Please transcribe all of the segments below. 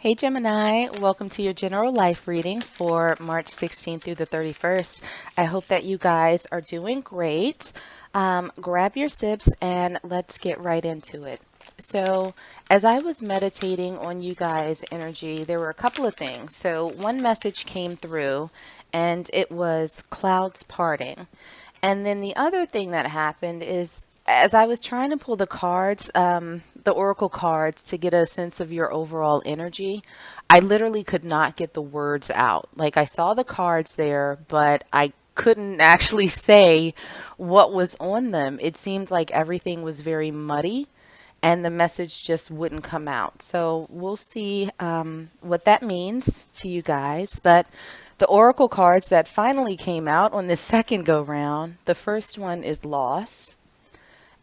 Hey Gemini, welcome to your general life reading for March 16th through the 31st. I hope that you guys are doing great. Grab your sips and let's get right into it. So, as I was meditating on you guys' energy, there were a couple of things. So, one message came through and it was clouds parting. And then the other thing that happened is as I was trying to pull the cards, the oracle cards, to get a sense of your overall energy, I literally could not get the words out. Like I saw the cards there, but I couldn't actually say what was on them. It seemed like everything was very muddy and the message just wouldn't come out. So we'll see what that means to you guys. But the oracle cards that finally came out on this second go round, the first one is loss.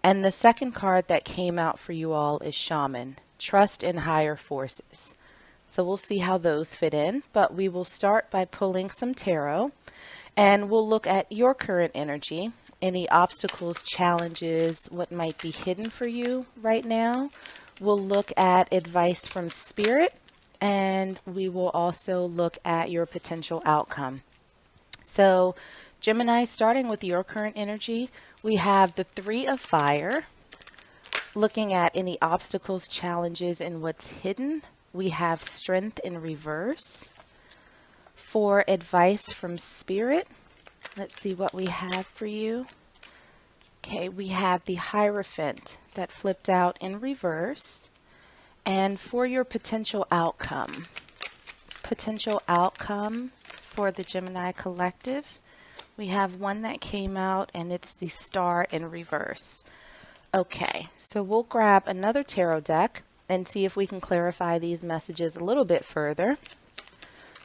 And the second card that came out for you all is Shaman, trust in higher forces. So we'll see how those fit in, but we will start by pulling some tarot and we'll look at your current energy, any obstacles, challenges, what might be hidden for you right now. We'll look at advice from spirit and we will also look at your potential outcome. So Gemini, starting with your current energy, we have the Three of Fire. Looking at any obstacles, challenges, and what's hidden, we have Strength in reverse. For advice from Spirit, let's see what we have for you. Okay, we have the Hierophant that flipped out in reverse. And for your potential outcome for the Gemini collective, we have one that came out and it's the Star in reverse. Okay, so we'll grab another tarot deck and see if we can clarify these messages a little bit further.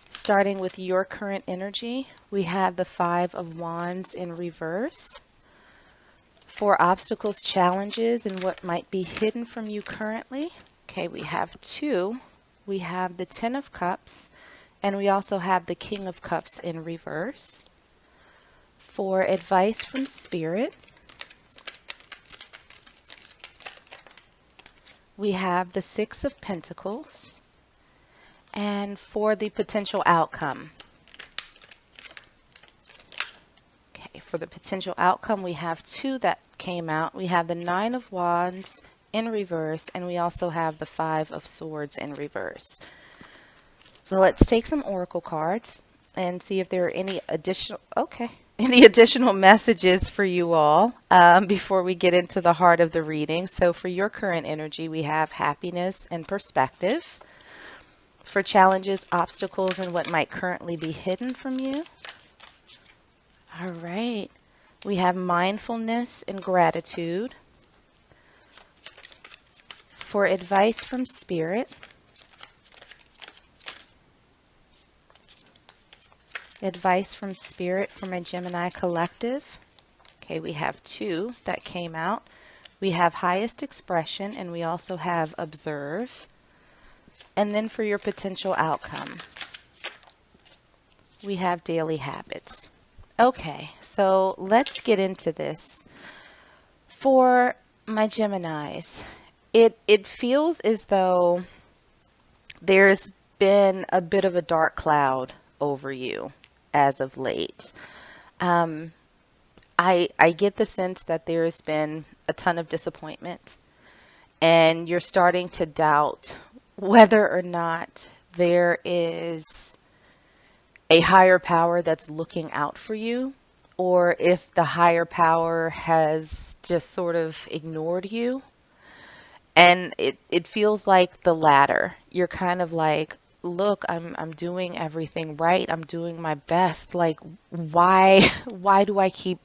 Starting with your current energy, we have the Five of Wands in reverse. For obstacles, challenges, and what might be hidden from you currently, okay, we have two. We have the Ten of Cups and we also have the King of Cups in reverse. For advice from Spirit, we have the Six of Pentacles. And for the potential outcome, okay, for the potential outcome, we have two that came out. We have the Nine of Wands in reverse, and we also have the Five of Swords in reverse. So let's take some oracle cards and see if there are any additional messages for you all before we get into the heart of the reading. So for your current energy, we have happiness and perspective. For challenges, obstacles, and what might currently be hidden from you. All right. We have mindfulness and gratitude. For advice from Spirit, advice from Spirit for my Gemini collective. Okay, we have two that came out. We have highest expression and we also have observe. And then for your potential outcome, we have daily habits. Okay, so let's get into this. For my Geminis, it feels as though there's been a bit of a dark cloud over you as of late. I get the sense that there has been a ton of disappointment and you're starting to doubt whether or not there is a higher power that's looking out for you, or if the higher power has just sort of ignored you. And it feels like the latter. You're kind of like, look, I'm doing everything right. I'm doing my best. Like, why do I keep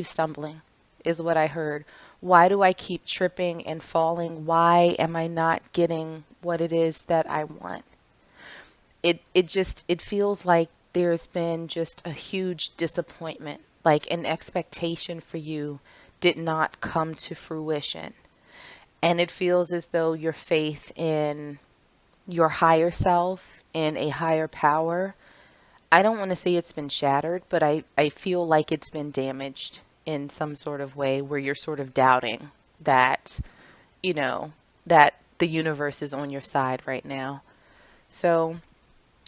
stumbling is what I heard. Why do I keep tripping and falling? Why am I not getting what it is that I want? It feels like there's been just a huge disappointment, like an expectation for you did not come to fruition. And it feels as though your faith in your higher self, in a higher power, I don't want to say it's been shattered, but I feel like it's been damaged in some sort of way where you're sort of doubting that, that the universe is on your side right now. So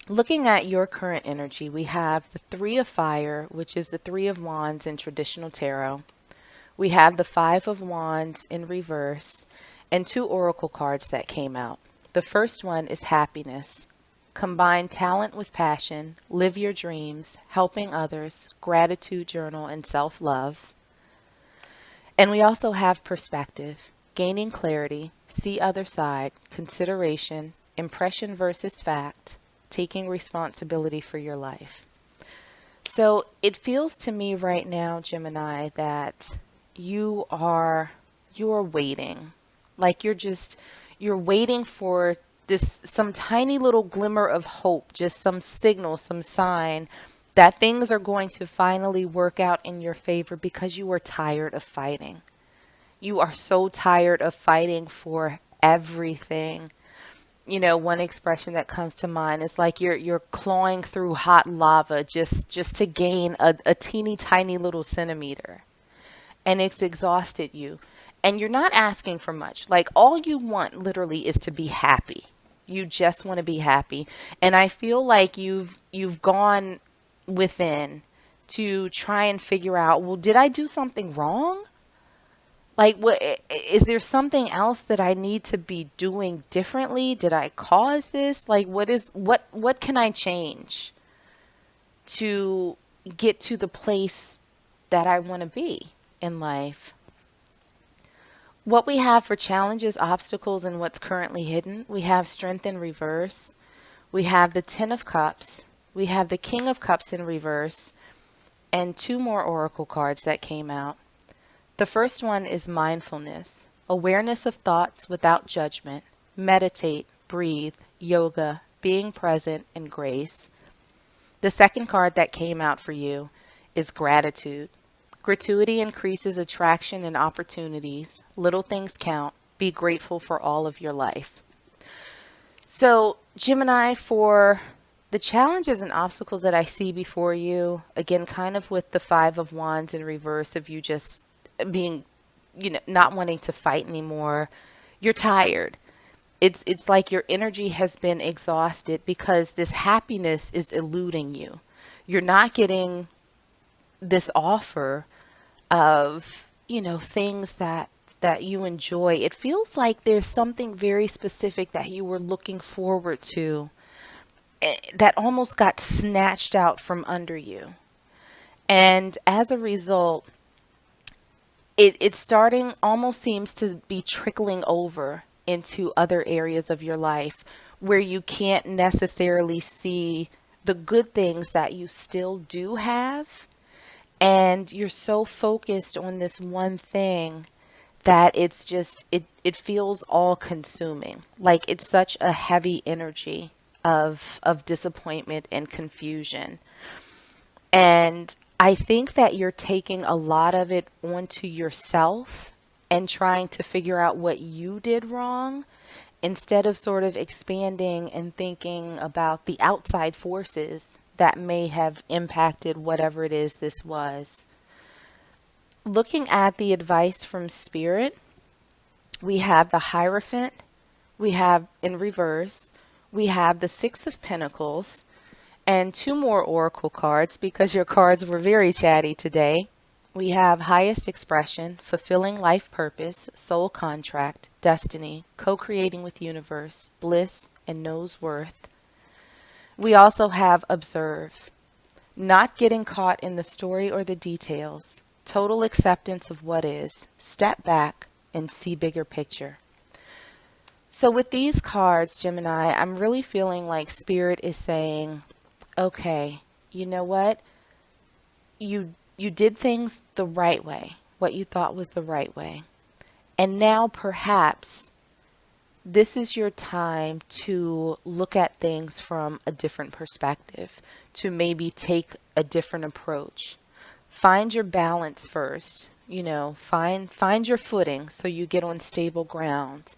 looking at your current energy, we have the Three of Fire, which is the Three of Wands in traditional tarot. We have the Five of Wands in reverse, and two oracle cards that came out. The first one is happiness. Combine talent with passion, live your dreams, helping others, gratitude journal, and self-love. And we also have perspective, gaining clarity, see other side, consideration, impression versus fact, taking responsibility for your life. So it feels to me right now, Gemini, that you are waiting. Like you're waiting for this some tiny little glimmer of hope, just some signal, some sign that things are going to finally work out in your favor because you are tired of fighting. You are so tired of fighting for everything. You know, one expression that comes to mind is like you're clawing through hot lava just to gain a teeny tiny little centimeter, and it's exhausted you. And you're not asking for much. Like all you want literally is to be happy. You just want to be happy. And I feel like you've gone within to try and figure out, well, did I do something wrong? Like, what is there something else that I need to be doing differently? Did I cause this? Like, what can I change to get to the place that I want to be in life? What we have for challenges, obstacles, and what's currently hidden, we have strength in reverse. We have the Ten of Cups. We have the King of Cups in reverse, and two more oracle cards that came out. The first one is mindfulness, awareness of thoughts without judgment, meditate, breathe, yoga, being present, and grace. The second card that came out for you is gratitude. Gratuity increases attraction and opportunities. Little things count. Be grateful for all of your life. So, Gemini, for the challenges and obstacles that I see before you, again, kind of with the Five of Wands in reverse of you just being, not wanting to fight anymore. You're tired. It's like your energy has been exhausted because this happiness is eluding you. You're not getting this offer of, things that you enjoy. It feels like there's something very specific that you were looking forward to that almost got snatched out from under you. And as a result, it's starting, almost seems to be trickling over into other areas of your life where you can't necessarily see the good things that you still do have. And you're so focused on this one thing that it's just, it feels all consuming. Like it's such a heavy energy of disappointment and confusion. And I think that you're taking a lot of it onto yourself and trying to figure out what you did wrong instead of sort of expanding and thinking about the outside forces that may have impacted whatever it is this was. Looking at the advice from Spirit, we have the Hierophant, we have in reverse, we have the Six of Pentacles, and two more oracle cards because your cards were very chatty today. We have highest expression, fulfilling life purpose, soul contract, destiny, co-creating with universe, bliss, and knows worth. We also have observe, not getting caught in the story or the details, total acceptance of what is, step back and see bigger picture. So with these cards, Gemini, I'm really feeling like Spirit is saying, okay, you know what? You did things the right way, what you thought was the right way. And now perhaps this is your time to look at things from a different perspective, to maybe take a different approach. Find your balance first, find your footing so you get on stable ground,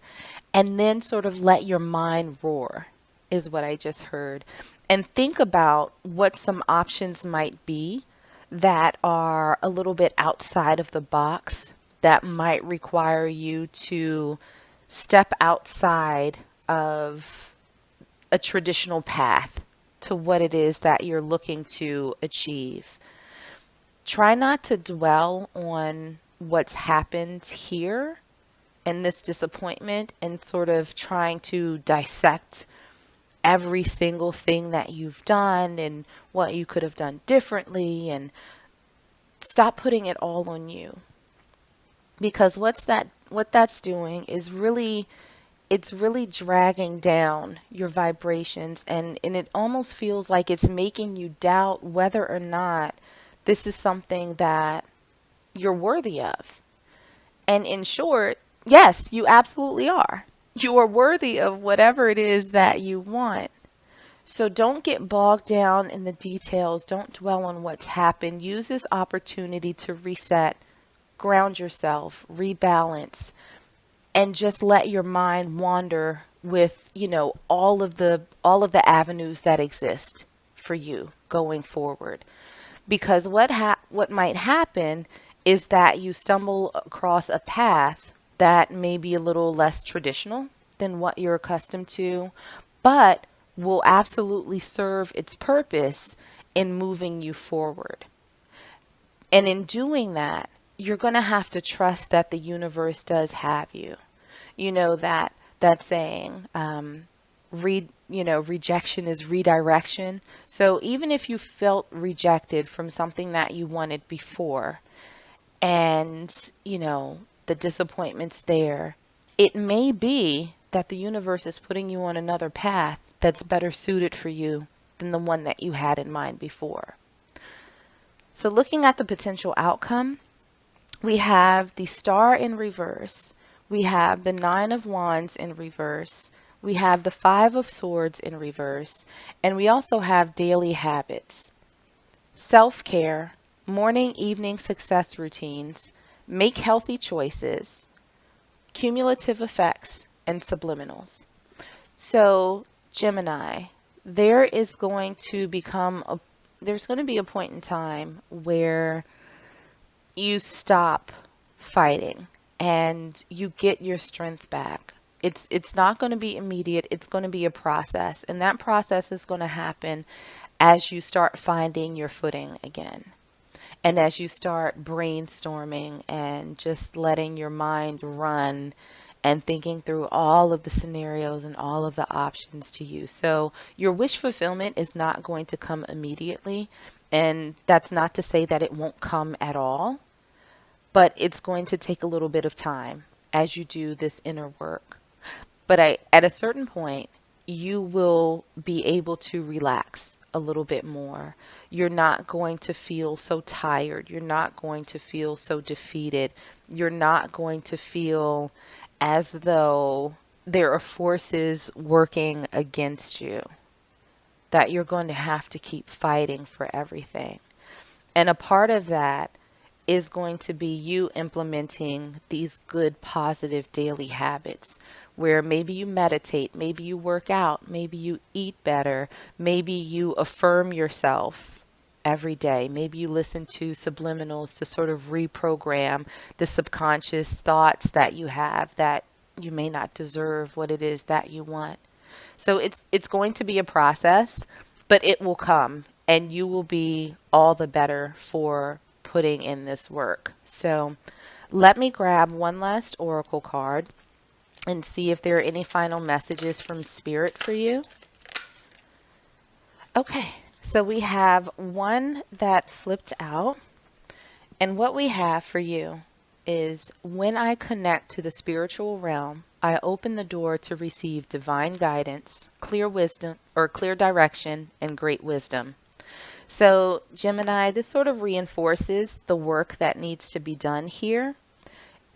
and then sort of let your mind roar, is what I just heard. And think about what some options might be that are a little bit outside of the box, that might require you to step outside of a traditional path to what it is that you're looking to achieve. Try not to dwell on what's happened here and this disappointment and sort of trying to dissect every single thing that you've done and what you could have done differently, and stop putting it all on you. Because what that's doing is really, it's really dragging down your vibrations, and it almost feels like it's making you doubt whether or not this is something that you're worthy of. And in short, yes, you absolutely are. You are worthy of whatever it is that you want. So don't get bogged down in the details. Don't dwell on what's happened. Use this opportunity to reset, ground yourself, rebalance, and just let your mind wander with, all of the avenues that exist for you going forward. Because what might happen is that you stumble across a path that may be a little less traditional than what you're accustomed to, but will absolutely serve its purpose in moving you forward. And in doing that, you're going to have to trust that the universe does have you. You know that saying, rejection is redirection. So even if you felt rejected from something that you wanted before, and the disappointment's there, it may be that the universe is putting you on another path that's better suited for you than the one that you had in mind before. So looking at the potential outcome, we have the Star in reverse, we have the Nine of Wands in reverse, we have the Five of Swords in reverse, and we also have daily habits. Self-care, morning, evening success routines, make healthy choices, cumulative effects, and subliminals. So, Gemini, there's going to be a point in time where you stop fighting and you get your strength back. It's not going to be immediate. It's going to be a process, and that process is going to happen as you start finding your footing again. And as you start brainstorming and just letting your mind run and thinking through all of the scenarios and all of the options to you. So your wish fulfillment is not going to come immediately. And that's not to say that it won't come at all, but it's going to take a little bit of time as you do this inner work. But at a certain point, you will be able to relax a little bit more. You're not going to feel so tired. You're not going to feel so defeated. You're not going to feel as though there are forces working against you, that you're going to have to keep fighting for everything. And a part of that is going to be you implementing these good, positive daily habits where maybe you meditate, maybe you work out, maybe you eat better, maybe you affirm yourself every day, maybe you listen to subliminals to sort of reprogram the subconscious thoughts that you have that you may not deserve what it is that you want. So it's going to be a process, but it will come, and you will be all the better for putting in this work. So let me grab one last oracle card and see if there are any final messages from Spirit for you. Okay, so we have one that flipped out, and what we have for you is, when I connect to the spiritual realm, I open the door to receive divine guidance, clear wisdom, or clear direction, and great wisdom. So Gemini, this sort of reinforces the work that needs to be done here,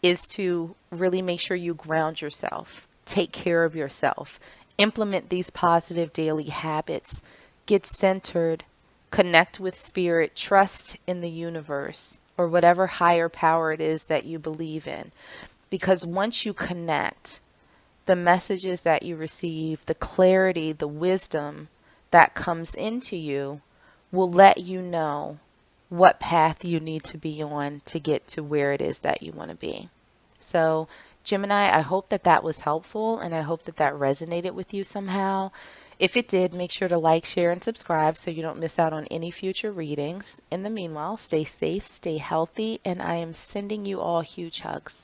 is to really make sure you ground yourself, take care of yourself, implement these positive daily habits, get centered, connect with spirit, trust in the universe or whatever higher power it is that you believe in. Because once you connect, the messages that you receive, the clarity, the wisdom that comes into you will let you know what path you need to be on to get to where it is that you want to be. So Gemini, I hope that that was helpful, and I hope that that resonated with you somehow. If it did, make sure to like, share, and subscribe so you don't miss out on any future readings. In the meanwhile, stay safe, stay healthy, and I am sending you all huge hugs.